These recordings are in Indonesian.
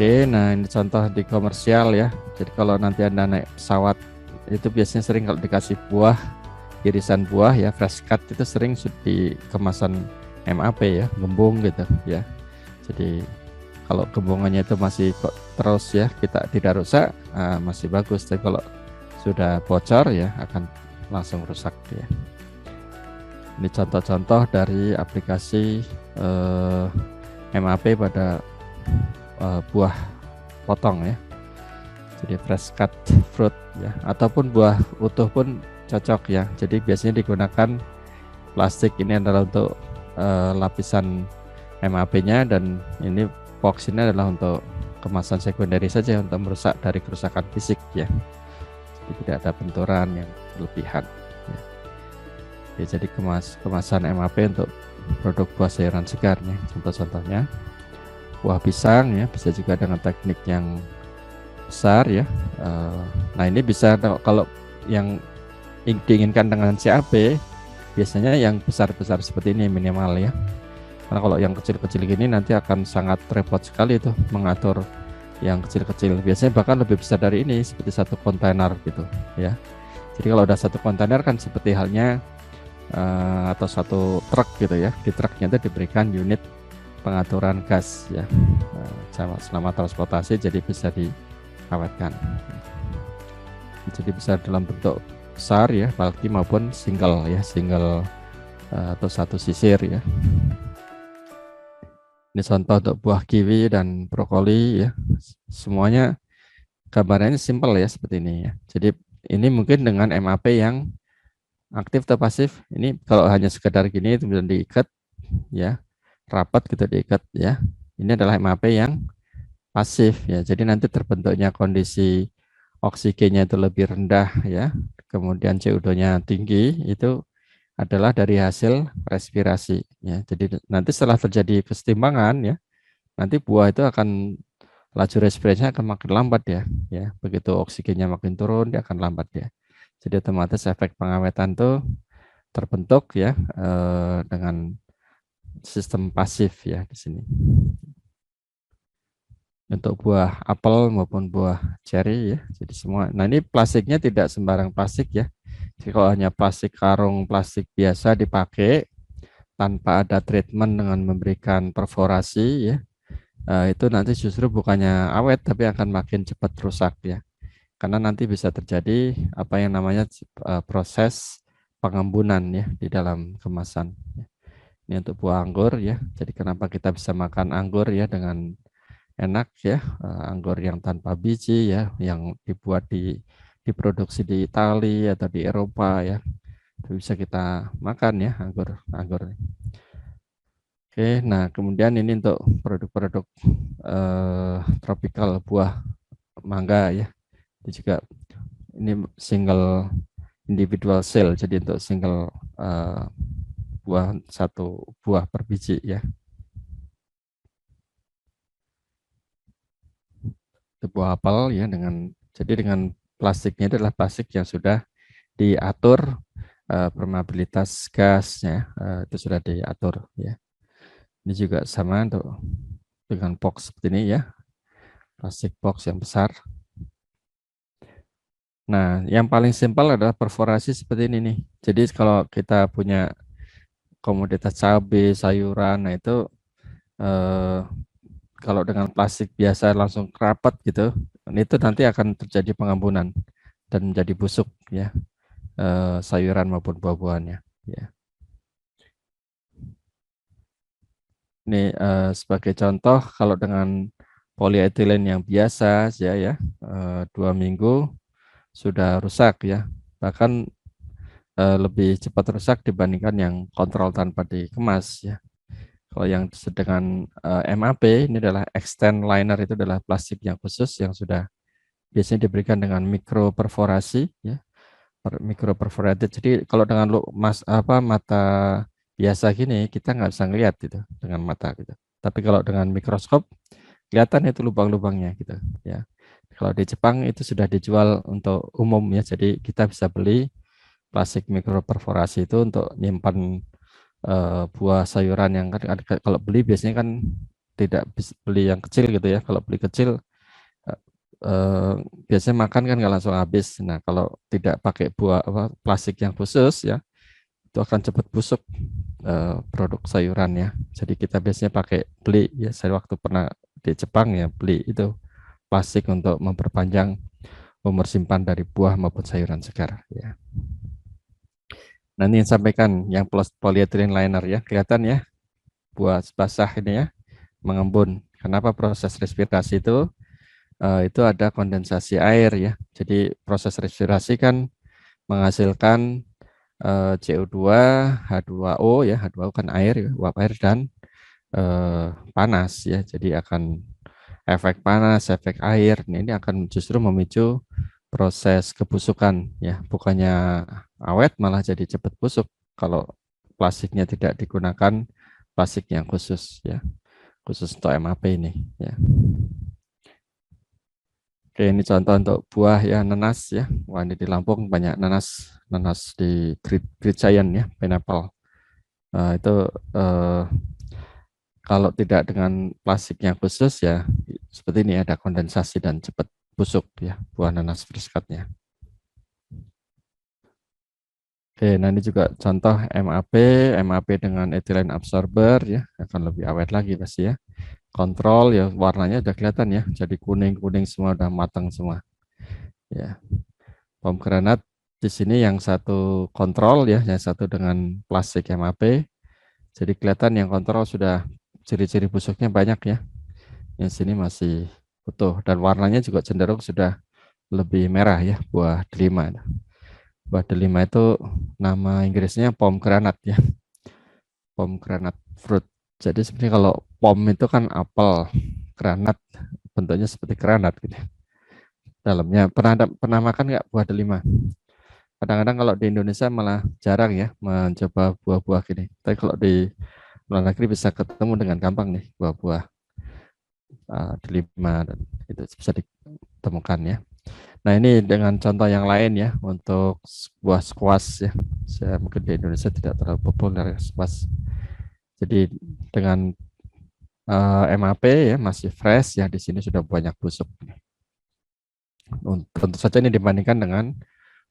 Oke, nah ini contoh di komersial ya. Jadi kalau nanti Anda naik pesawat itu biasanya sering kalau dikasih buah, irisan buah ya, fresh cut itu sering di kemasan MAP ya, gembung gitu ya. Jadi kalau gembungannya itu masih kok terus ya, kita tidak rusak, masih bagus. Tapi kalau sudah bocor ya akan langsung rusak ya. Ini contoh-contoh dari aplikasi MAP pada buah potong ya. Jadi fresh cut fruit ya, ataupun buah utuh pun cocok ya. Jadi biasanya digunakan plastik ini adalah untuk lapisan MAP-nya, dan ini box ini adalah untuk kemasan sekunderi saja untuk merusak dari kerusakan fisik ya. Jadi tidak ada benturan yang berlebihan ya. Ya, jadi kemasan MAP untuk produk buah sayuran segar ya. Contoh-contohnya buah pisang ya, bisa juga dengan teknik yang besar ya. Nah ini bisa kalau yang diinginkan dengan CAP biasanya yang besar-besar seperti ini minimal ya. Karena kalau yang kecil-kecil gini nanti akan sangat repot sekali tuh mengatur yang kecil-kecil. Biasanya bahkan lebih besar dari ini, seperti satu kontainer gitu ya. Jadi kalau udah satu kontainer kan seperti halnya atau satu truk gitu ya. Di truknya itu diberikan unit pengaturan gas ya, selama transportasi, jadi bisa diawetkan. Jadi bisa dalam bentuk besar ya, bulky maupun single ya, single atau satu sisir ya. Ini contoh untuk buah kiwi dan brokoli ya. Semuanya gambarannya simple ya seperti ini ya. Jadi ini mungkin dengan MAP yang aktif atau pasif. Ini kalau hanya sekedar gini kemudian diikat ya, rapat kita diikat ya. Ini adalah MAP yang pasif ya. Jadi nanti terbentuknya kondisi oksigennya itu lebih rendah ya. Kemudian CO2-nya tinggi, itu adalah dari hasil respirasi ya. Jadi nanti setelah terjadi kesetimbangan ya, nanti buah itu akan laju respirasinya akan makin lambat ya. Begitu oksigennya makin turun, dia akan lambat ya. Jadi otomatis efek pengawetan itu terbentuk ya dengan sistem pasif ya di sini. Untuk buah apel maupun buah cherry ya. Jadi semua. Nah, ini plastiknya tidak sembarang plastik ya. Jadi kalau hanya plastik karung plastik biasa dipakai tanpa ada treatment dengan memberikan perforasi ya, itu nanti justru bukannya awet tapi akan makin cepat rusak ya. Karena nanti bisa terjadi apa yang namanya proses pengembunan ya di dalam kemasan. Ini untuk buah anggur ya. Jadi kenapa kita bisa makan anggur ya dengan enak ya, anggur yang tanpa biji ya, yang diproduksi di Italia atau di Eropa ya, itu bisa kita makan ya anggur. Oke, nah kemudian ini untuk produk-produk tropikal buah mangga ya, itu juga ini single individual cell, jadi untuk single buah, satu buah per biji ya. Buah apel ya, dengan plastiknya adalah plastik yang sudah diatur permeabilitas gasnya, itu sudah diatur ya. Ini juga sama untuk dengan box seperti ini ya, plastik box yang besar. Nah, yang paling simpel adalah perforasi seperti ini nih. Jadi kalau kita punya komoditas cabai, sayuran, nah itu kalau dengan plastik biasa langsung rapat gitu, itu nanti akan terjadi pengambunan dan menjadi busuk ya, sayuran maupun buah-buahannya ya. Ini sebagai contoh, kalau dengan polietilen yang biasa ya 2 minggu sudah rusak ya, bahkan lebih cepat rusak dibandingkan yang kontrol tanpa dikemas ya. Kalau yang dengan MAP ini adalah extend liner, itu adalah plastik yang khusus yang sudah biasanya diberikan dengan mikroperforasi ya, mikroperforated. Jadi kalau dengan mata biasa gini kita nggak bisa ngelihat gitu dengan mata gitu. Tapi kalau dengan mikroskop kelihatan itu lubang-lubangnya gitu ya. Kalau di Jepang itu sudah dijual untuk umum ya. Jadi kita bisa beli plastik mikroperforasi itu untuk nyimpan buah sayuran yang kan kalau beli biasanya kan tidak bisa beli yang kecil gitu ya. Kalau beli kecil biasanya makan kan nggak langsung habis. Nah, kalau tidak pakai buah plastik yang khusus ya, itu akan cepat busuk produk sayuran ya. Jadi kita biasanya pakai beli ya. Saya waktu pernah di Jepang ya beli itu plastik untuk memperpanjang umur simpan dari buah maupun sayuran segar ya. Nah, ini yang sampaikan yang polyethylene liner ya, kelihatan ya buah basah ini ya mengembun. Kenapa proses respirasi itu ada kondensasi air ya. Jadi proses respirasi kan menghasilkan CO2, H2O ya, H2O kan air ya, uap air dan panas ya. Jadi akan efek panas, efek air ini akan justru memicu proses kebusukan ya, bukannya awet malah jadi cepat busuk kalau plastiknya tidak digunakan plastik yang khusus ya, khusus untuk MAP ini ya. Oke, ini contoh untuk buah ya, nanas ya. Wah, ini di Lampung banyak nanas di Great Giant ya, pineapple. Itu eh, kalau tidak dengan plastik yang khusus ya, seperti ini ada kondensasi dan cepat busuk ya buah nanas friskatnya. Oke, nah ini juga contoh MAP dengan ethylene absorber ya, akan lebih awet lagi pasti ya. Kontrol ya, warnanya udah kelihatan ya, jadi kuning-kuning semua udah matang semua. Ya, pomegranate di sini yang satu kontrol ya, yang satu dengan plastik MAP. Jadi kelihatan yang kontrol sudah ciri-ciri busuknya banyak ya. Yang sini masih utuh dan warnanya juga cenderung sudah lebih merah ya, buah delima. Buah delima itu nama Inggrisnya pomegranate ya, pomegranate fruit. Jadi sebenarnya kalau pom itu kan apel, granat bentuknya seperti granat gitu. Dalamnya pernah makan nggak buah delima? Kadang-kadang kalau di Indonesia malah jarang ya mencoba buah-buah gini. Tapi kalau di luar negeri bisa ketemu dengan gampang nih buah-buah delima dan itu bisa ditemukan ya. Nah, ini dengan contoh yang lain ya untuk buah squash ya. Saya mungkin di Indonesia tidak terlalu populer ya, squash. Jadi dengan MAP ya masih fresh ya, di sini sudah banyak busuk. Tentu saja ini dibandingkan dengan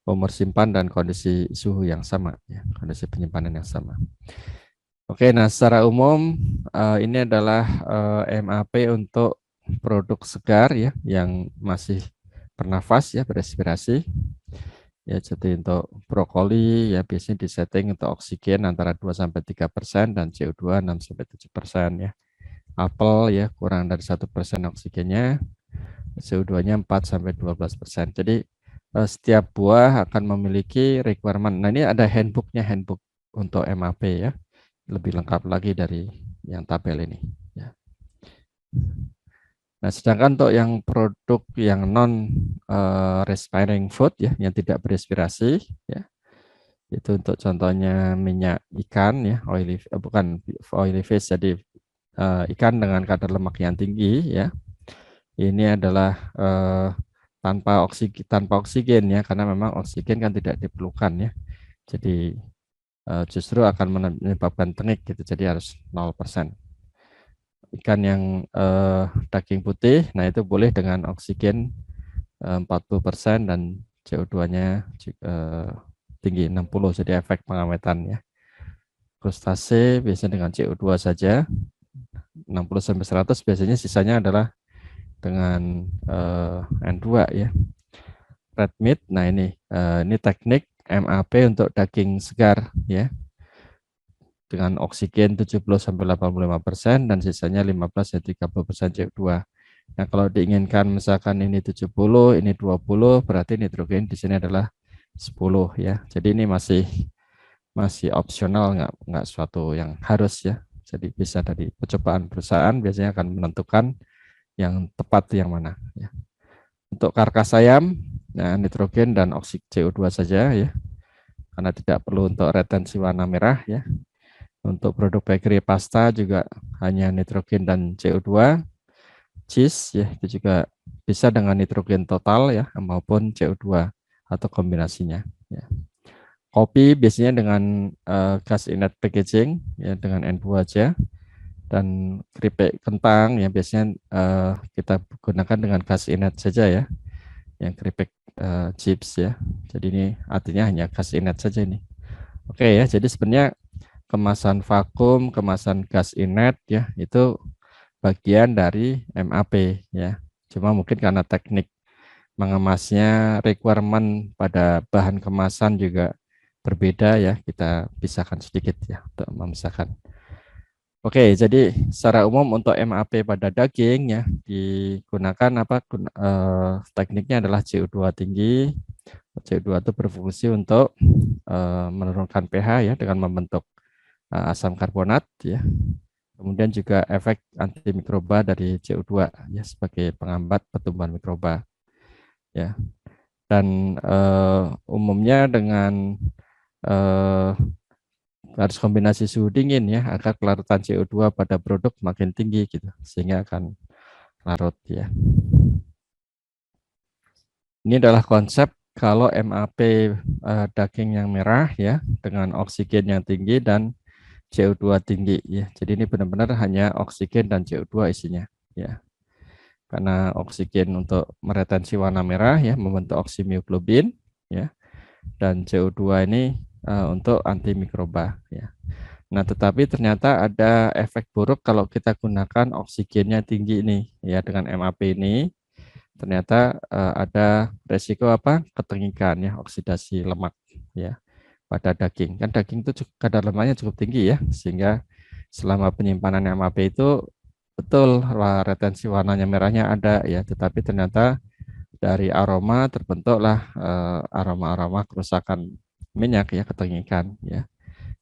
umur simpan dan kondisi suhu yang sama ya, kondisi penyimpanan yang sama. Oke, nah secara umum ini adalah MAP untuk produk segar ya yang masih bernafas ya, berespirasi. Ya, jadi untuk brokoli ya biasanya disetting untuk oksigen antara 2 sampai 3% dan CO2 6 sampai 7% ya. Apel ya kurang dari 1% oksigennya, CO2-nya 4 sampai 12%. Jadi setiap buah akan memiliki requirement. Nah, ini ada handbook untuk MAP ya. Lebih lengkap lagi dari yang tabel ini ya. Nah, sedangkan untuk yang produk yang non respiring food ya, yang tidak berespirasi ya, itu untuk contohnya minyak ikan ya, bukan oily fish, jadi ikan dengan kadar lemak yang tinggi ya. Ini adalah tanpa oksigen ya, karena memang oksigen kan tidak diperlukan ya. Jadi justru akan menyebabkan tengik gitu, jadi harus 0%. Ikan yang daging putih, nah itu boleh dengan oksigen 40% dan CO2-nya tinggi 60, jadi efek pengawetan ya. Krustase biasanya dengan CO2 saja 60 sampai 100, biasanya sisanya adalah dengan N2 ya. Red meat, nah ini teknik MAP untuk daging segar ya. Dengan oksigen 70 sampai 85% dan sisanya 15 sampai 30% CO2. Nah, kalau diinginkan misalkan ini 70, ini 20, berarti nitrogen di sini adalah 10 ya. Jadi ini masih opsional, nggak suatu yang harus ya. Jadi bisa dari percobaan perusahaan biasanya akan menentukan yang tepat yang mana ya. Untuk karkas ayam, nah nitrogen dan oksigen CO2 saja ya. Karena tidak perlu untuk retensi warna merah ya. Untuk produk bakery pasta juga hanya nitrogen dan CO2. Cheese ya itu juga bisa dengan nitrogen total ya maupun CO2 atau kombinasinya ya. Kopi biasanya dengan gas inert packaging ya dengan N2 aja. Dan keripik kentang ya biasanya kita gunakan dengan gas inert saja ya, yang keripik chips ya. Jadi ini artinya hanya gas inert saja ini. Oke ya, jadi sebenarnya kemasan vakum, kemasan gas inert ya itu bagian dari MAP ya. Cuma mungkin karena teknik mengemasnya, requirement pada bahan kemasan juga berbeda ya, kita pisahkan sedikit ya untuk memisahkan. Oke, jadi secara umum untuk MAP pada daging ya digunakan tekniknya adalah CO2 tinggi. CO2 itu berfungsi untuk menurunkan pH ya dengan membentuk asam karbonat ya. Kemudian juga efek antimikroba dari CO2 ya sebagai penghambat pertumbuhan mikroba ya. Dan umumnya dengan harus kombinasi suhu dingin ya agar kelarutan CO2 pada produk makin tinggi gitu sehingga akan larut ya. Ini adalah konsep kalau MAP daging yang merah ya dengan oksigen yang tinggi dan CO2 tinggi ya. Jadi ini benar-benar hanya oksigen dan CO2 isinya ya. Karena oksigen untuk meretensi warna merah ya membentuk oksimioglobin ya. Dan CO2 ini untuk antimikroba ya. Nah, tetapi ternyata ada efek buruk kalau kita gunakan oksigennya tinggi ini ya dengan MAP ini. Ternyata ada resiko apa? Ketengikan ya, oksidasi lemak ya pada daging. Kan daging itu kadar lemaknya cukup tinggi ya, sehingga selama penyimpanan MAP itu betul retensi warnanya merahnya ada ya, tetapi ternyata dari aroma terbentuklah aroma-aroma kerusakan minyak ya, ketengikan ya.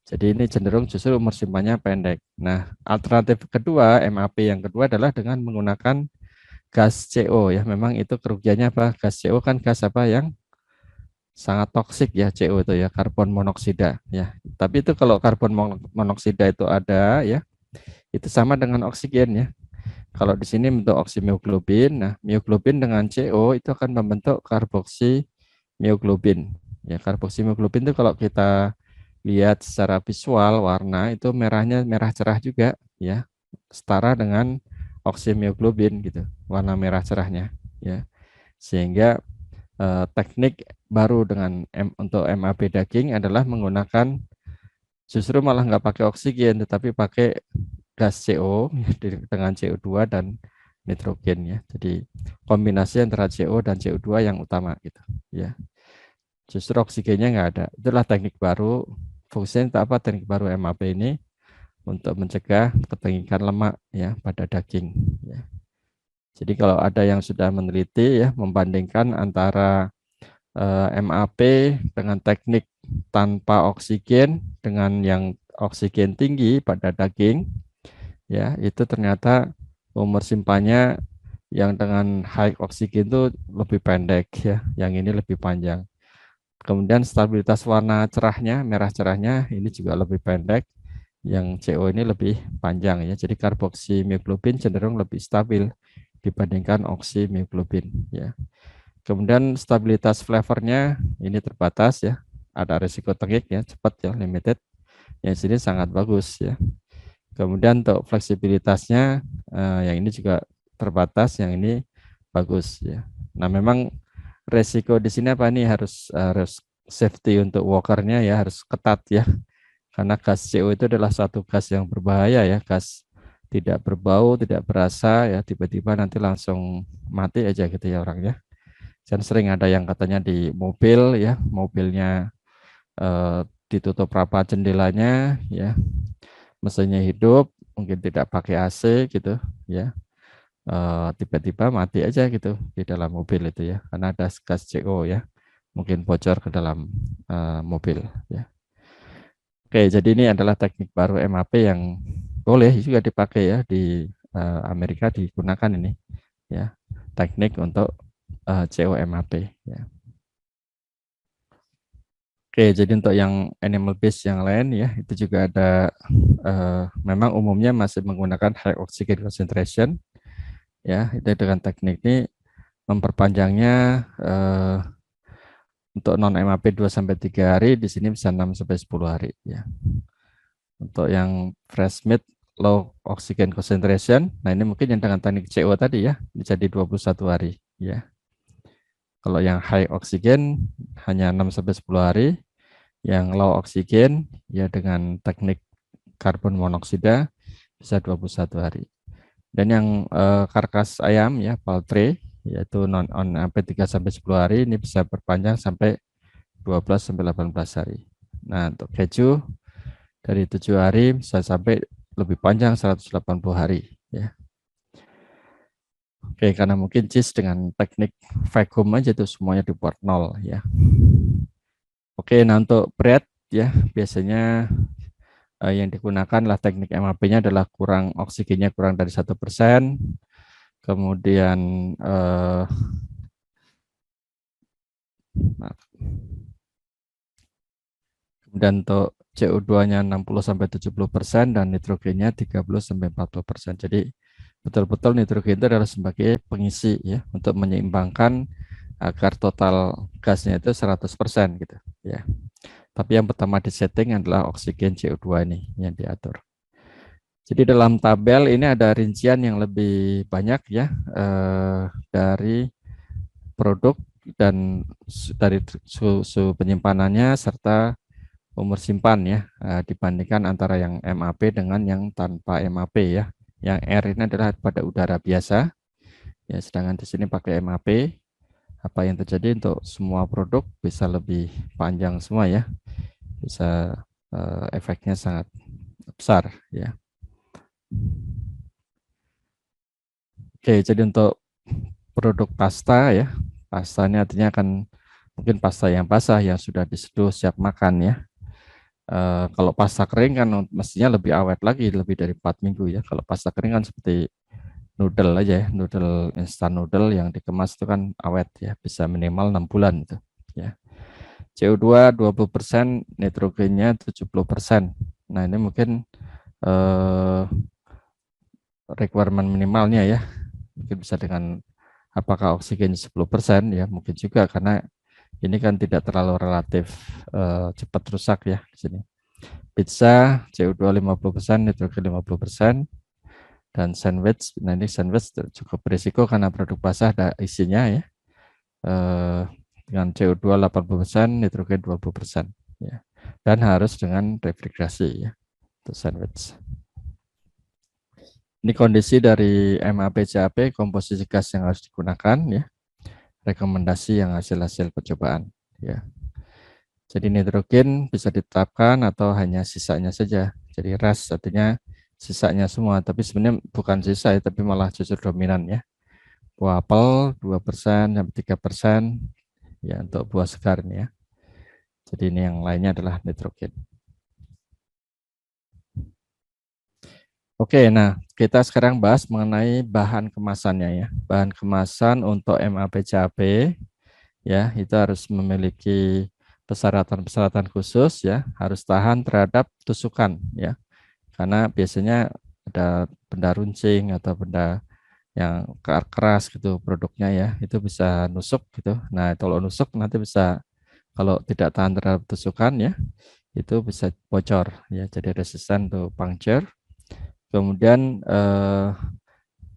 Jadi ini cenderung justru umur simpannya pendek. Nah, alternatif kedua, MAP yang kedua adalah dengan menggunakan gas CO ya. Memang itu kerugiannya apa? Gas CO kan gas apa yang sangat toksik ya, CO itu ya, karbon monoksida ya. Tapi itu kalau karbon monoksida itu ada ya, itu sama dengan oksigen ya. Kalau di sini bentuk oksimioglobin, nah mioglobin dengan CO itu akan membentuk karboksi mioglobin. Ya, karboksi mioglobin itu kalau kita lihat secara visual warna itu merahnya merah cerah juga ya, setara dengan oksimioglobin gitu, warna merah cerahnya ya. Sehingga teknik baru untuk MAP daging adalah menggunakan justru malah nggak pakai oksigen tetapi pakai gas CO dengan CO2 dan nitrogen ya. Jadi kombinasi antara CO dan CO2 yang utama gitu ya. Justru oksigennya nggak ada. Itulah teknik baru. Fungsinya untuk apa teknik baru MAP ini? Untuk mencegah ketengikan lemak ya pada daging. Ya. Jadi kalau ada yang sudah meneliti ya membandingkan antara MAP dengan teknik tanpa oksigen dengan yang oksigen tinggi pada daging, ya itu ternyata umur simpannya yang dengan high oksigen itu lebih pendek ya, yang ini lebih panjang. Kemudian stabilitas warna cerahnya, merah cerahnya ini juga lebih pendek, yang CO ini lebih panjang ya. Jadi karboksimiglobin cenderung lebih stabil dibandingkan oksimioglobin ya. Kemudian stabilitas flavornya ini terbatas ya. Ada risiko tengik ya, cepat ya, limited. Yang sini sangat bagus ya. Kemudian untuk fleksibilitasnya yang ini juga terbatas, yang ini bagus ya. Nah, memang resiko di sini apa nih harus safety untuk workernya ya harus ketat ya. Karena gas CO itu adalah satu gas yang berbahaya ya, gas tidak berbau, tidak berasa ya, tiba-tiba nanti langsung mati aja gitu ya orangnya. Dan sering ada yang katanya di mobil ya, mobilnya ditutup rapat jendelanya ya, mesinnya hidup, mungkin tidak pakai AC gitu ya, tiba-tiba mati aja gitu di dalam mobil itu ya, karena ada gas CO ya, mungkin bocor ke dalam mobil ya. Oke, jadi ini adalah teknik baru MAP yang boleh juga dipakai ya di Amerika digunakan ini ya, teknik untuk COMAP ya. Oke, jadi untuk yang animal base yang lain ya, itu juga ada memang umumnya masih menggunakan high oxygen concentration ya, itu dengan teknik ini memperpanjangnya untuk non MAP 2 sampai 3 hari, di sini bisa 6 sampai 10 hari ya. Untuk yang fresh meat low oxygen concentration. Nah, ini mungkin yang dengan teknik CO tadi ya, jadi 21 hari ya. Kalau yang high oxygen hanya 6 sampai 10 hari, yang low oxygen ya dengan teknik karbon monoksida bisa 21 hari. Dan yang karkas ayam ya, poultry, yaitu non on sampai 3 sampai 10 hari, ini bisa berpanjang sampai 12 sampai 18 hari. Nah, untuk keju dari 7 hari bisa sampai lebih panjang 180 hari ya. Oke, karena mungkin cheese dengan teknik vacuum aja itu semuanya dibuat nol ya. Oke, nah untuk bread ya biasanya yang digunakan lah teknik MAP-nya adalah kurang oksigennya kurang dari 1%, kemudian kemudian untuk CO2-nya 60 sampai 70% dan nitrogennya 30 sampai 40%. Jadi betul-betul nitrogen itu adalah sebagai pengisi ya untuk menyeimbangkan agar total gasnya itu 100% gitu ya. Tapi yang pertama di setting adalah oksigen CO2 ini yang diatur. Jadi dalam tabel ini ada rincian yang lebih banyak ya dari produk dan dari suhu penyimpanannya serta umur simpan ya dibandingkan antara yang MAP dengan yang tanpa MAP ya. Yang R ini adalah pada udara biasa ya, sedangkan di sini pakai MAP. Apa yang terjadi untuk semua produk bisa lebih panjang semua ya, bisa efeknya sangat besar ya. Oke, jadi untuk produk pasta ya, pasta ini artinya akan mungkin pasta yang basah yang sudah diseduh siap makan ya. Kalau pasta kering kan mestinya lebih awet lagi, lebih dari 4 minggu ya. Kalau pasta kering kan seperti noodle aja ya, noodle instan noodle yang dikemas itu kan awet ya, bisa minimal 6 bulan itu ya. CO2 20%, nitrogennya 70%. Nah, ini mungkin requirement minimalnya ya. Mungkin bisa dengan apakah oksigen 10% ya, mungkin juga karena ini kan tidak terlalu relatif cepat rusak ya di sini. Pizza CO2 50%, nitrogen 50%, dan sandwich. Nah, ini sandwich cukup berisiko karena produk basah ada isinya ya. Dengan CO2 80%, nitrogen 20% ya. Dan harus dengan refrigerasi ya untuk sandwich. Ini kondisi dari MAP CAP, komposisi gas yang harus digunakan ya. Rekomendasi yang hasil-hasil percobaan ya. Jadi nitrogen bisa ditetapkan atau hanya sisanya saja. Jadi rest artinya sisanya semua, tapi sebenarnya bukan sisa ya, tapi malah justru dominan ya. Buah apel 2% sampai 3% ya untuk buah segar ini ya. Jadi ini yang lainnya adalah nitrogen. Oke, nah kita sekarang bahas mengenai bahan kemasannya ya. Bahan kemasan untuk MAP CAP ya, itu harus memiliki persyaratan-persyaratan khusus ya, harus tahan terhadap tusukan ya. Karena biasanya ada benda runcing atau benda yang keras gitu produknya ya, itu bisa nusuk gitu. Nah, kalau nusuk nanti bisa, kalau tidak tahan terhadap tusukan ya, itu bisa bocor ya, jadi resisten to puncture. Kemudian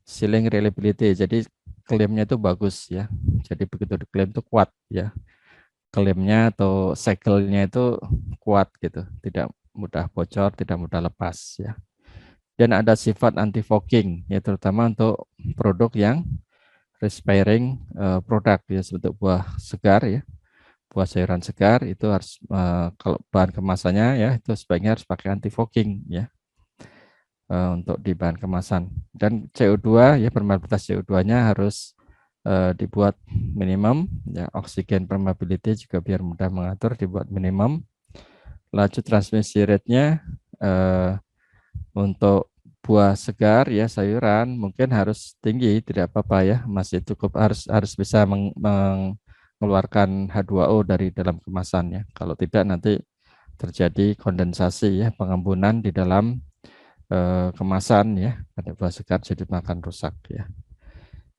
sealing reliability, jadi klaimnya itu bagus ya. Jadi begitu diklaim itu kuat ya. Klaimnya atau segelnya itu kuat gitu, tidak mudah bocor, tidak mudah lepas ya. Dan ada sifat anti fogging ya, terutama untuk produk yang respiring produk ya, seperti buah segar ya, buah sayuran segar itu harus kalau bahan kemasannya ya itu sebaiknya harus pakai anti fogging ya untuk di bahan kemasan. Dan CO2 ya, permeabilitas CO2-nya harus dibuat minimum ya, oksigen permeability juga biar mudah mengatur dibuat minimum. Laju transmisi rate-nya untuk buah segar ya, sayuran mungkin harus tinggi, tidak apa-apa ya, masih cukup, harus bisa mengeluarkan H2O dari dalam kemasannya. Kalau tidak nanti terjadi kondensasi ya, pengembunan di dalam kemasan ya, pada buah segar jadi makan rusak ya.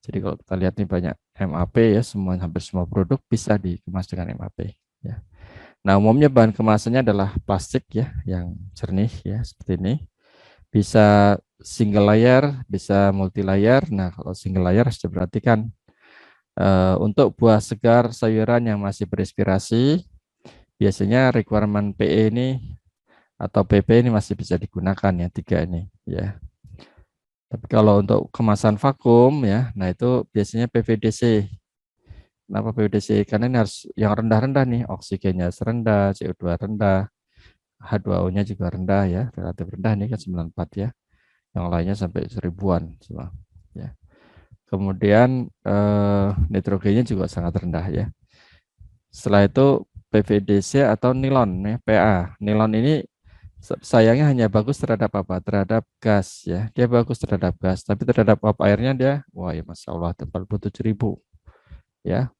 Jadi kalau kita lihat nih banyak MAP ya, semua hampir semua produk bisa dikemas dengan MAP ya. Nah, umumnya bahan kemasannya adalah plastik ya, yang jernih ya seperti ini. Bisa single layer, bisa multi layer. Nah, kalau single layer harus diperhatikan untuk buah segar sayuran yang masih berinspirasi, biasanya requirement PE ini atau PP ini masih bisa digunakan ya, tiga ini ya. Tapi kalau untuk kemasan vakum ya, nah itu biasanya PVDC. Kenapa PVDC? Karena ini harus yang rendah-rendah nih, oksigennya rendah, CO2 rendah, H2O-nya juga rendah ya, relatif rendah nih kan 94 ya. Yang lainnya sampai 1000-an semua. Ya. Kemudian nitrogennya juga sangat rendah ya. Setelah itu PVDC atau nilon ya, PA. Nilon ini sayangnya hanya bagus terhadap apa? Terhadap gas ya. Dia bagus terhadap gas, tapi terhadap uap airnya dia wah ya Masya Allah 47.000 ya.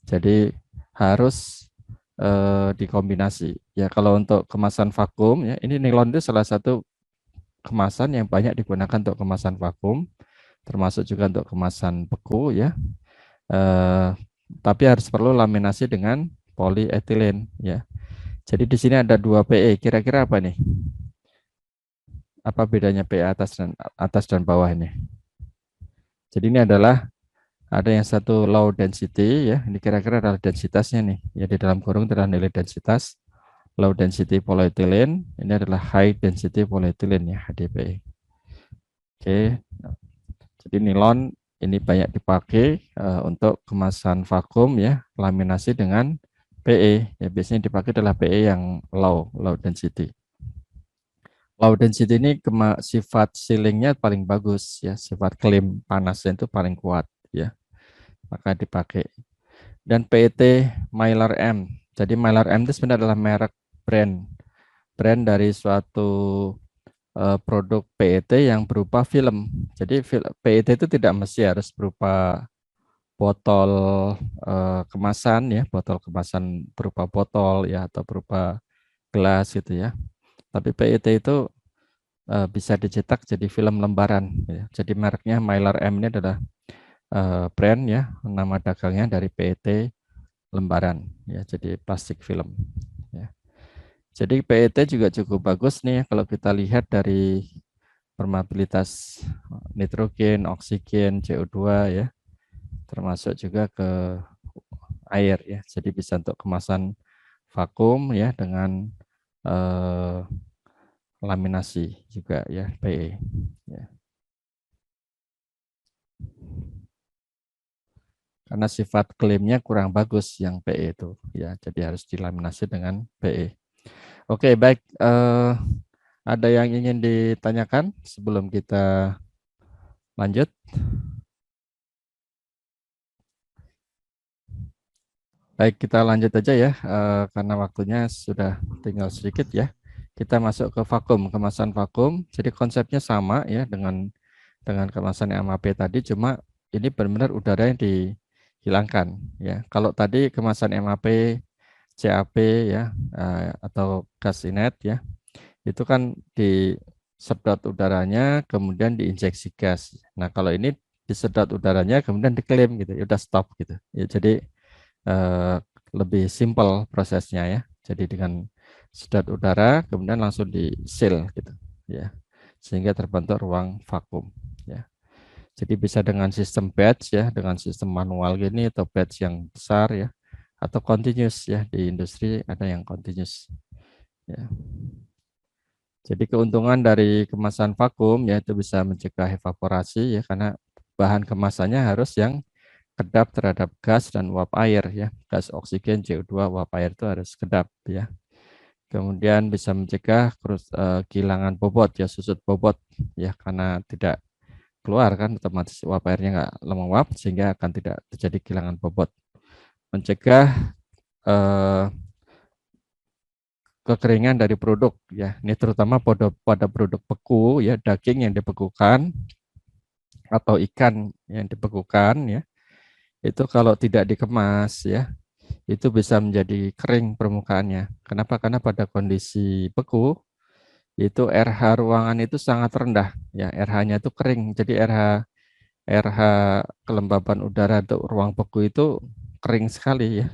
Jadi harus dikombinasi. Ya kalau untuk kemasan vakum ya, ini nilon itu salah satu kemasan yang banyak digunakan untuk kemasan vakum, termasuk juga untuk kemasan beku ya. Tapi harus perlu laminasi dengan polietilen ya. Jadi di sini ada 2 PE. Kira-kira apa nih? Apa bedanya PE atas dan bawah ini? Jadi ini adalah ada yang satu low density ya. Ini kira-kira adalah densitasnya nih. Ya di dalam kurung adalah nilai densitas. Low density polyethylene, ini adalah high density polyethylene ya, HDPE. Oke. Jadi nilon ini banyak dipakai untuk kemasan vakum ya, laminasi dengan PE. Ya biasanya dipakai adalah PE yang low density. Low density ini sifat sealingnya paling bagus ya, sifat klaim panasnya itu paling kuat ya, maka dipakai. Dan PET Mylar M. Jadi Mylar M itu sebenarnya adalah merek brand dari suatu produk PET yang berupa film. Jadi PET itu tidak mesti harus berupa botol kemasan ya, botol kemasan berupa botol ya atau berupa gelas gitu ya. Tapi PET itu bisa dicetak jadi film lembaran ya. Jadi mereknya Mylar M ini adalah brand ya, nama dagangnya dari PET lembaran ya, jadi plastik film ya. Jadi PET juga cukup bagus nih kalau kita lihat dari permeabilitas nitrogen, oksigen, CO2 ya, termasuk juga ke air ya. Jadi bisa untuk kemasan vakum ya dengan laminasi juga ya PE. Ya. Karena sifat klaimnya kurang bagus yang PE itu ya, jadi harus dilaminasi dengan PE. Oke baik, ada yang ingin ditanyakan sebelum kita lanjut? Baik, kita lanjut aja ya, karena waktunya sudah tinggal sedikit ya. Kita masuk ke vakum, kemasan vakum. Jadi konsepnya sama ya dengan kemasan MAP tadi, cuma ini benar-benar udara yang dihilangkan ya. Kalau tadi kemasan MAP, CAP ya, atau gas inet ya, itu kan disedot udaranya, kemudian diinjeksi gas. Nah kalau ini disedot udaranya, kemudian diklaim gitu, ya udah stop gitu. Ya, jadi lebih simpel prosesnya ya. Jadi dengan sedot udara kemudian langsung di seal gitu ya. Sehingga terbentuk ruang vakum ya. Jadi bisa dengan sistem batch ya, dengan sistem manual gini atau batch yang besar ya, atau continuous ya, di industri ada yang continuous ya. Jadi keuntungan dari kemasan vakum yaitu bisa mencegah evaporasi ya, karena bahan kemasannya harus yang kedap terhadap gas dan uap air ya, gas oksigen, CO2, uap air itu harus kedap ya. Kemudian bisa mencegah kehilangan bobot ya, susut bobot ya, karena tidak keluar kan otomatis uap airnya nggak menguap sehingga akan tidak terjadi kehilangan bobot. Mencegah kekeringan dari produk ya. Ini terutama pada produk beku ya, daging yang dibekukan atau ikan yang dibekukan ya. Itu kalau tidak dikemas ya, itu bisa menjadi kering permukaannya. Kenapa? Karena pada kondisi beku itu RH ruangan itu sangat rendah ya, RH-nya itu kering. Jadi RH kelembaban udara untuk ruang beku itu kering sekali ya.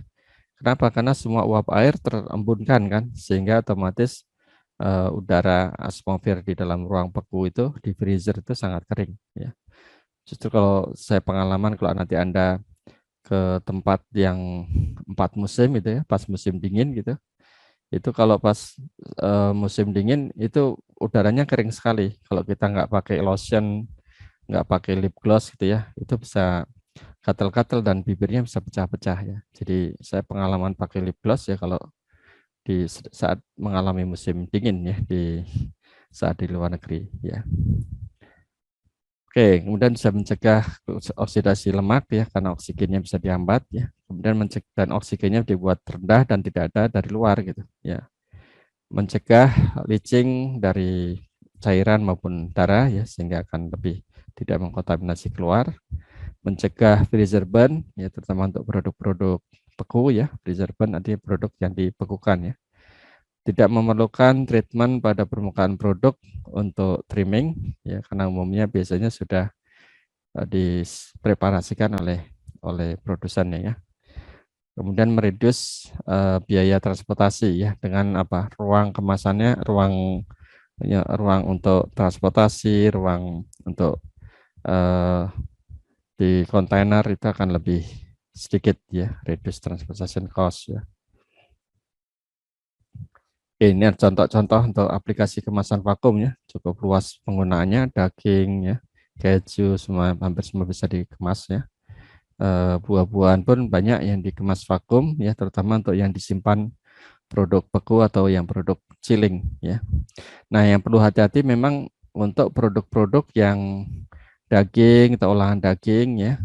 Kenapa? Karena semua uap air terembunkan kan, sehingga otomatis udara atmosfer di dalam ruang beku itu di freezer itu sangat kering ya. Justru kalau saya pengalaman kalau nanti Anda ke tempat yang 4 musim gitu ya, pas musim dingin gitu, itu kalau pas musim dingin itu udaranya kering sekali. Kalau kita nggak pakai lotion, nggak pakai lip gloss gitu ya, itu bisa gatal-gatal dan bibirnya bisa pecah-pecah ya. Jadi saya pengalaman pakai lip gloss ya kalau di saat mengalami musim dingin ya di saat di luar negeri ya. Oke, kemudian bisa mencegah oksidasi lemak ya karena oksigennya bisa dihambat ya. Kemudian mencegah dan oksigennya dibuat rendah dan tidak ada dari luar gitu ya. Mencegah leaching dari cairan maupun darah ya sehingga akan lebih tidak mengkontaminasi keluar. Mencegah freezer burn ya terutama untuk produk-produk beku ya. Freezer burn artinya produk yang dibekukan ya. Tidak memerlukan treatment pada permukaan produk untuk trimming ya karena umumnya biasanya sudah dipreparasikan oleh produsennya ya. Kemudian mereduce biaya transportasi ya dengan apa? Ruang kemasannya, ruang untuk transportasi, ruang untuk eh, di kontainer itu akan lebih sedikit ya, reduce transportation cost ya. Oke, ini contoh-contoh untuk aplikasi kemasan vakum ya, cukup luas penggunaannya, daging ya, keju semua hampir semua bisa dikemas ya. Buah-buahan pun banyak yang dikemas vakum ya, terutama untuk yang disimpan produk beku atau yang produk chilling ya. Nah, yang perlu hati-hati memang untuk produk-produk yang daging atau olahan daging ya,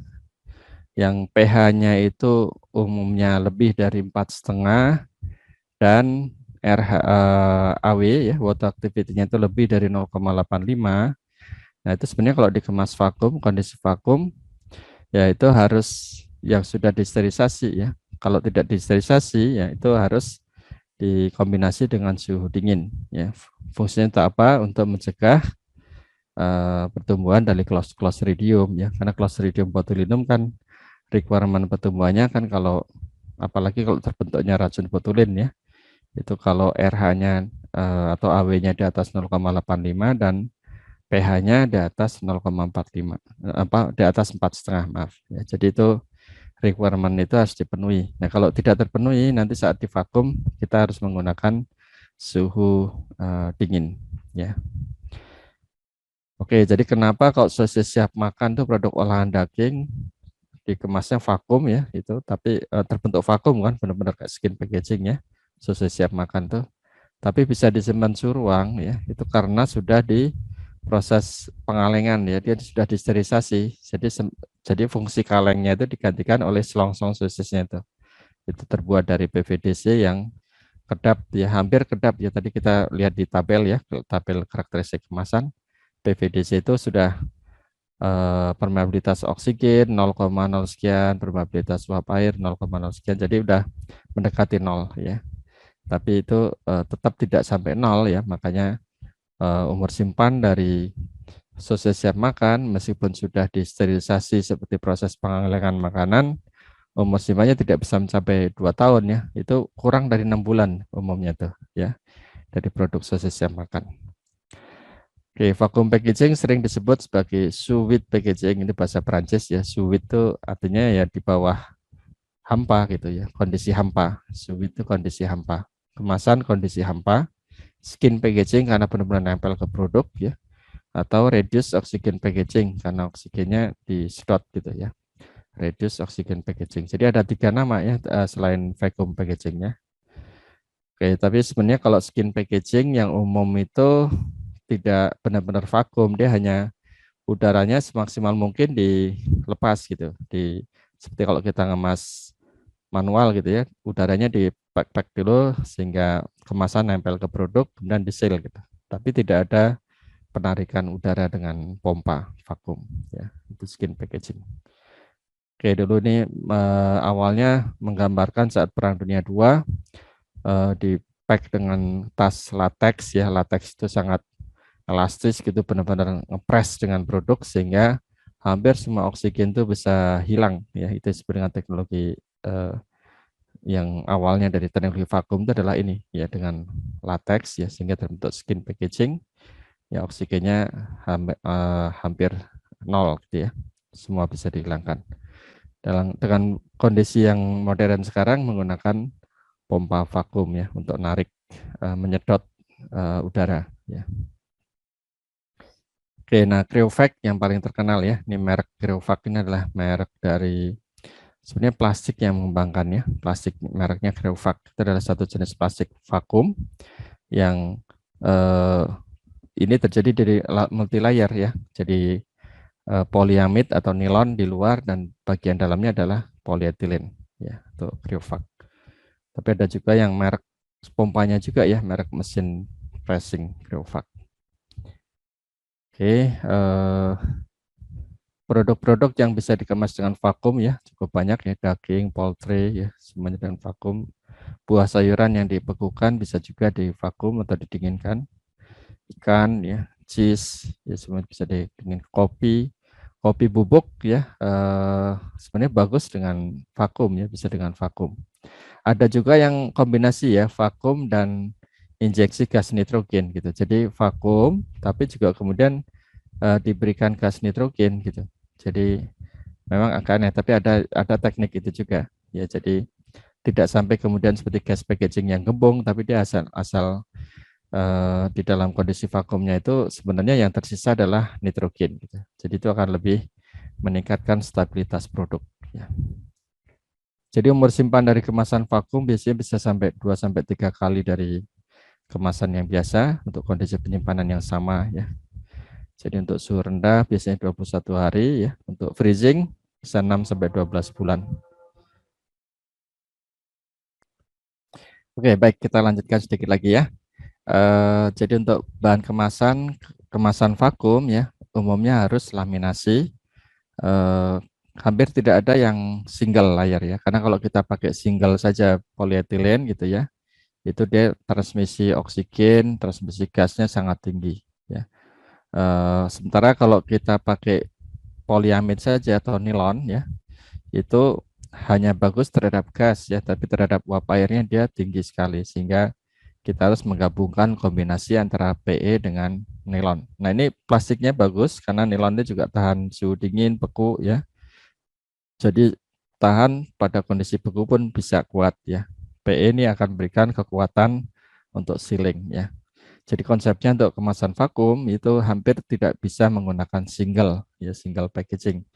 yang pH-nya itu umumnya lebih dari 4,5 dan AW ya, water activity-nya itu lebih dari 0,85. Nah, itu sebenarnya kalau dikemas vakum, kondisi vakum, ya itu harus yang sudah disterilisasi ya. Kalau tidak disterilisasi, ya itu harus dikombinasi dengan suhu dingin ya. Fungsinya untuk apa? Untuk mencegah pertumbuhan dari Clostridium ya. Karena Clostridium botulinum kan requirement pertumbuhannya kan kalau apalagi kalau terbentuknya racun botulin ya. Itu kalau RH-nya atau AW-nya di atas 0,85 dan pH-nya di atas 0,45 apa di atas 4,5 maaf ya. Jadi itu requirement itu harus dipenuhi. Nah, kalau tidak terpenuhi nanti saat divakum kita harus menggunakan suhu dingin ya. Oke, jadi kenapa kalau sosis siap makan tuh produk olahan daging dikemasnya vakum ya itu tapi terbentuk vakum kan benar-benar kayak skin packaging ya. Sosis siap makan tuh tapi bisa disimpan suhu ruang ya itu karena sudah di proses pengalengan ya dia sudah disterilisasi jadi fungsi kalengnya itu digantikan oleh selongsong sosisnya itu terbuat dari PVDC yang kedap ya hampir kedap ya tadi kita lihat di tabel ya tabel karakteristik kemasan PVDC itu sudah permeabilitas oksigen 0,0 sekian permeabilitas uap air 0,0 sekian jadi udah mendekati 0 ya tapi itu tetap tidak sampai 0 ya makanya umur simpan dari sosis siap makan meskipun sudah disterilisasi seperti proses pengalengan makanan umur simpannya tidak bisa mencapai 2 tahun ya itu kurang dari 6 bulan umumnya tuh ya dari produk sosis siap makan. Oke, vacuum packaging sering disebut sebagai sous vide packaging ini bahasa Prancis ya sous vide itu artinya ya di bawah hampa gitu ya kondisi hampa sous vide itu kondisi hampa kemasan kondisi hampa skin packaging karena benar-benar nempel ke produk ya atau reduce oxygen packaging karena oksigennya disedot gitu ya reduce oxygen packaging jadi ada 3 nama ya selain vacuum packagingnya. Oke tapi sebenarnya kalau skin packaging yang umum itu tidak benar-benar vakum dia hanya udaranya semaksimal mungkin dilepas gitu seperti kalau kita ngemas manual gitu ya udaranya di pack dulu sehingga kemasan nempel ke produk kemudian di seal gitu tapi tidak ada penarikan udara dengan pompa vakum ya itu skin packaging. Oke dulu ini awalnya menggambarkan saat Perang Dunia II di pack dengan tas latex ya latex itu sangat elastis gitu benar-benar ngepres dengan produk sehingga hampir semua oksigen itu bisa hilang ya itu sebenarnya teknologi yang awalnya dari teknologi vakum itu adalah ini ya, dengan latex ya, sehingga terbentuk skin packaging ya, oksigennya hampir nol gitu ya, semua bisa dihilangkan. Dengan kondisi yang modern sekarang menggunakan pompa vakum ya untuk narik, menyedot udara ya. Oke, nah Cryovac yang paling terkenal ya, ini merek Cryovac ini adalah merek dari sebenarnya plastik yang mengembangkannya. Plastik mereknya Cryovac itu adalah satu jenis plastik vakum yang ini terjadi dari multi layer ya. Jadi polyamid atau nilon di luar dan bagian dalamnya adalah polyethylene ya, untuk Cryovac. Tapi ada juga yang merek pompanya juga ya, merek mesin pressing Cryovac. Oke, produk-produk yang bisa dikemas dengan vakum ya cukup banyak ya, daging, poultry ya, semuanya dengan vakum. Buah sayuran yang dibekukan bisa juga di vakum atau didinginkan. Ikan ya, cheese ya, semua bisa didingin. Kopi bubuk ya, sebenarnya bagus dengan vakum ya, bisa dengan vakum. Ada juga yang kombinasi ya, vakum dan injeksi gas nitrogen gitu. Jadi vakum tapi juga kemudian diberikan gas nitrogen gitu. Jadi memang agak aneh, tapi ada teknik itu juga ya. Jadi tidak sampai kemudian seperti gas packaging yang gembung, tapi dia asal di dalam kondisi vakumnya itu sebenarnya yang tersisa adalah nitrogen gitu. Jadi itu akan lebih meningkatkan stabilitas produk ya. Jadi umur simpan dari kemasan vakum biasanya bisa sampai 2-3 kali dari kemasan yang biasa untuk kondisi penyimpanan yang sama ya. Jadi untuk suhu rendah biasanya 21 hari ya, untuk freezing bisa 6-12 bulan. Oke, baik, kita lanjutkan sedikit lagi ya. Jadi untuk bahan kemasan vakum ya, umumnya harus laminasi. Eh, Hampir tidak ada yang single layer ya, karena kalau kita pakai single saja polyethylene gitu ya, itu dia transmisi oksigen, transmisi gasnya sangat tinggi ya. Sementara kalau kita pakai polyamid saja atau nilon ya, itu hanya bagus terhadap gas ya, tapi terhadap uap airnya dia tinggi sekali, sehingga kita harus menggabungkan kombinasi antara PE dengan nilon. Nah, ini plastiknya bagus karena nilonnya juga tahan suhu dingin, beku ya. Jadi tahan pada kondisi beku pun bisa kuat ya. PE ini akan berikan kekuatan untuk sealing ya. Jadi konsepnya untuk kemasan vakum itu hampir tidak bisa menggunakan single packaging.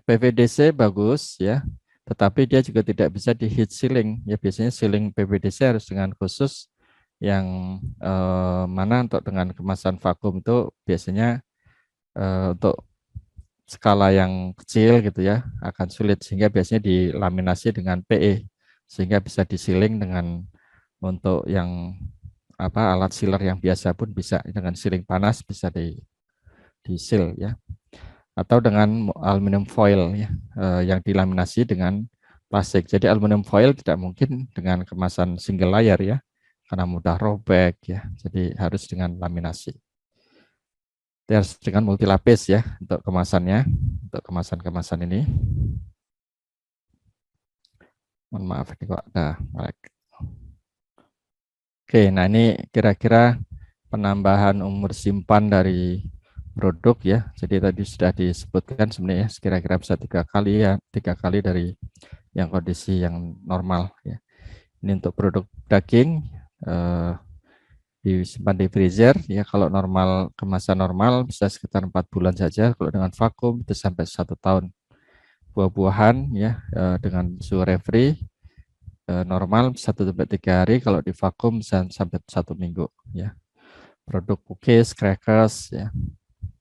PVDC bagus ya, tetapi dia juga tidak bisa di heat sealing ya. Biasanya sealing PVDC harus dengan khusus, yang mana untuk dengan kemasan vakum itu biasanya untuk skala yang kecil gitu ya akan sulit, sehingga biasanya dilaminasi dengan PE sehingga bisa di-sealing dengan untuk yang alat sealer yang biasa pun bisa, dengan sealing panas bisa di seal ya, atau dengan aluminium foil ya, yang dilaminasi dengan plastik. Jadi aluminium foil tidak mungkin dengan kemasan single layer ya, karena mudah robek ya. Jadi harus dengan laminasi. Harus dengan multilapis ya untuk kemasannya, untuk kemasan-kemasan ini. Mohon maaf ini kok ada melek. Oke, nah ini kira-kira penambahan umur simpan dari produk ya. Jadi tadi sudah disebutkan sebenarnya kira-kira bisa 3 kali ya, 3 kali dari yang kondisi yang normal ya. Ini untuk produk daging disimpan di freezer ya, kalau normal, kemasan normal bisa sekitar 4 bulan saja, kalau dengan vakum itu sampai 1 tahun. Buah-buahan ya dengan suhu refri normal 1-3 hari, kalau di vakum bisa sampai 1 minggu ya. Produk cookies, crackers ya,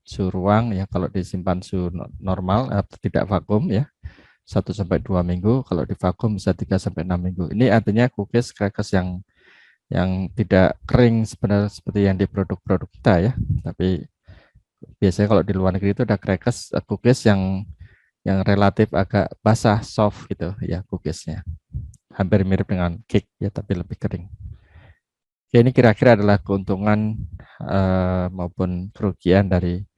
suhu ruang ya, kalau disimpan suhu normal atau tidak vakum ya 1-2 minggu, kalau di vakum bisa 3-6 minggu. Ini artinya cookies, crackers yang tidak kering sebenarnya seperti yang di produk-produk kita ya. Tapi biasanya kalau di luar negeri itu ada crackers, cookies yang relatif agak basah, soft gitu ya cookiesnya. Hampir mirip dengan cake ya, tapi lebih kering. Ya, ini kira-kira adalah keuntungan maupun kerugian dari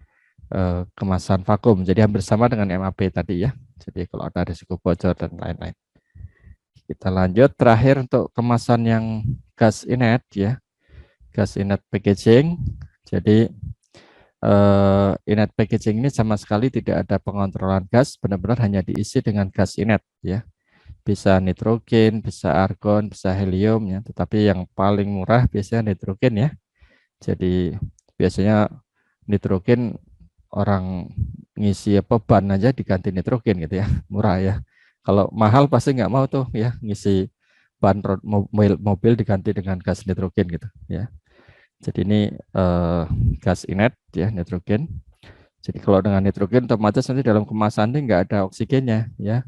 kemasan vakum. Jadi hampir sama dengan MAP tadi ya. Jadi kalau ada risiko bocor dan lain-lain. Kita lanjut terakhir untuk kemasan yang gas inet ya, gas inet packaging. Jadi inet packaging ini sama sekali tidak ada pengontrolan gas, benar-benar hanya diisi dengan gas inet ya. Bisa nitrogen, bisa argon, bisa helium ya, tetapi yang paling murah biasanya nitrogen ya. Jadi biasanya nitrogen orang ngisi apa ban aja diganti nitrogen gitu ya, murah ya. Kalau mahal pasti nggak mau tuh ya ngisi ban mobil diganti dengan gas nitrogen gitu ya. Jadi ini gas inet ya, nitrogen. Jadi kalau dengan nitrogen otomatis nanti dalam kemasan ini nggak ada oksigennya ya,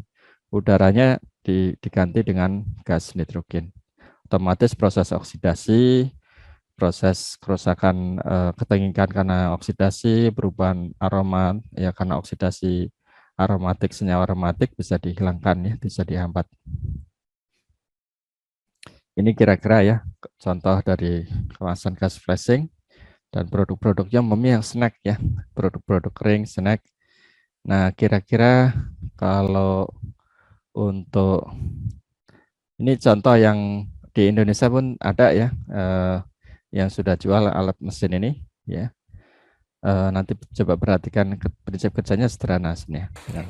udaranya diganti dengan gas nitrogen. Otomatis proses oksidasi, proses kerusakan ketengikan karena oksidasi, perubahan aroma ya karena oksidasi aromatik, senyawa aromatik bisa dihilangkan ya, bisa dihambat. Ini kira-kira ya contoh dari kemasan gas flashing dan produk-produknya umumnya yang snack ya, produk-produk kering, snack. Nah, kira-kira kalau untuk ini contoh yang di Indonesia pun ada ya, yang sudah jual alat mesin ini ya. Nanti coba perhatikan prinsip kerjanya sederhana sini ya.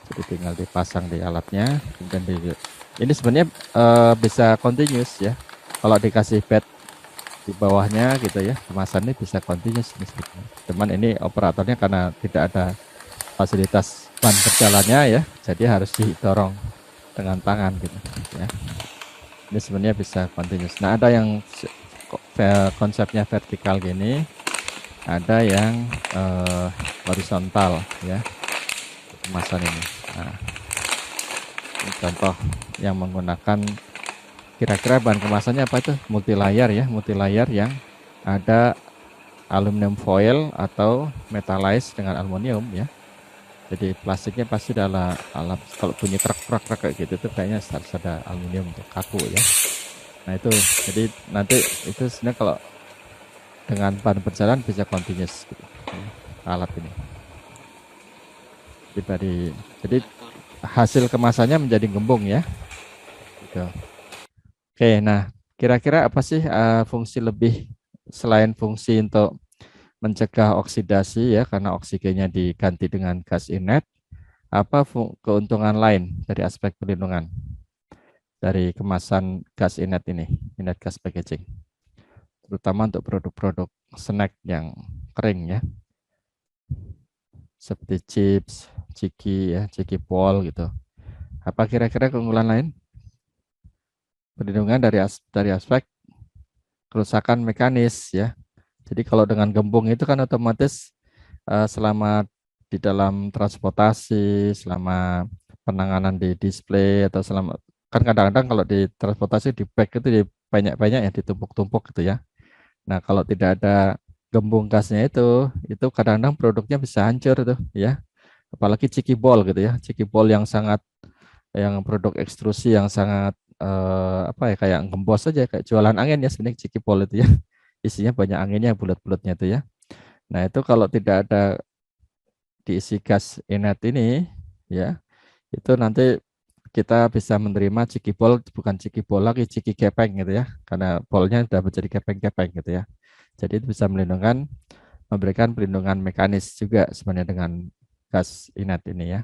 Jadi tinggal dipasang di alatnya, kemudian ini sebenarnya bisa continuous ya. Kalau dikasih bed di bawahnya gitu ya, kemasan ini bisa continuous. Cuman ini operatornya karena tidak ada fasilitas ban berjalannya ya, jadi harus didorong dengan tangan gitu ya. Ini sebenarnya bisa continuous. Nah, ada yang konsepnya vertikal gini, ada yang horizontal ya, kemasan ini. Nah, ini contoh yang menggunakan kira-kira bahan kemasannya apa itu, multi layer ya, multi layer yang ada aluminium foil atau metalize dengan aluminium ya. Jadi plastiknya pasti adalah alat, kalau bunyi truk-truk kayak gitu itu kayaknya harus ada aluminium untuk kaku ya. Nah itu, jadi nanti itu sebenarnya kalau dengan bahan berjalan bisa continuous gitu, alat ini. Jadi hasil kemasannya menjadi gembung ya. Gitu. Oke, nah kira-kira apa sih fungsi lebih selain fungsi untuk mencegah oksidasi ya karena oksigennya diganti dengan gas inet, apa keuntungan lain dari aspek perlindungan dari kemasan gas inet ini, inet gas packaging, terutama untuk produk-produk snack yang kering ya, seperti chips, ciki ya, ciki pol gitu. Apa kira-kira keunggulan lain? Perlindungan dari aspek kerusakan mekanis ya. Jadi kalau dengan gembung itu kan otomatis selama di dalam transportasi, selama penanganan di display atau selama, kan kadang-kadang kalau di transportasi di bag itu banyak-banyak ya, ditumpuk-tumpuk gitu ya. Nah, kalau tidak ada gembung gasnya itu kadang-kadang produknya bisa hancur tuh ya. Apalagi ciki bol gitu ya, ciki bol yang produk ekstrusi yang sangat apa ya, kayak gembos saja, kayak jualan angin ya sebenarnya ciki bol itu ya. Isinya banyak anginnya, bulat-bulatnya itu ya. Nah, itu kalau tidak ada diisi gas inet ini ya, itu nanti kita bisa menerima ciki bol, bukan ciki bol lagi, ciki gepeng gitu ya, karena bolnya sudah menjadi gepeng-gepeng gitu ya. Jadi itu bisa memberikan perlindungan mekanis juga sebenarnya dengan gas inet ini ya.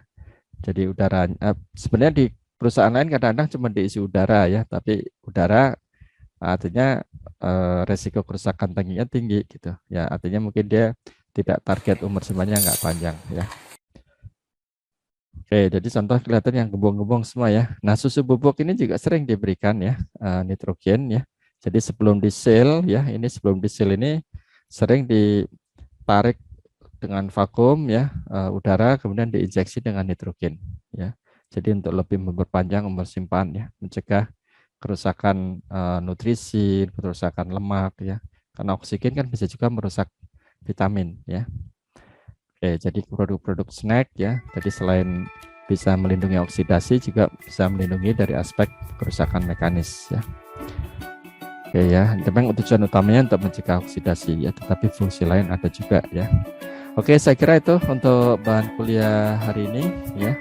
Jadi udara sebenarnya di perusahaan lain kadang-kadang cuma diisi udara ya, tapi udara artinya resiko kerusakan tankinya tinggi gitu ya, artinya mungkin dia tidak target umur simpannya nggak panjang ya. Oke, jadi contoh kelihatan yang gembung-gembung semua ya. Nah, susu bubuk ini juga sering diberikan ya nitrogen ya. Jadi sebelum di-seal ya, ini sebelum di-seal ini sering ditarik dengan vakum ya, udara, kemudian diinjeksi dengan nitrogen ya. Jadi untuk lebih memperpanjang umur simpan ya, mencegah kerusakan nutrisi, kerusakan lemak ya. Karena oksigen kan bisa juga merusak vitamin ya. Oke, jadi produk-produk snack ya. Jadi selain bisa melindungi oksidasi juga bisa melindungi dari aspek kerusakan mekanis ya. Oke ya, memang tujuan utamanya untuk mencegah oksidasi ya, tetapi fungsi lain ada juga ya. Oke, saya kira itu untuk bahan kuliah hari ini ya.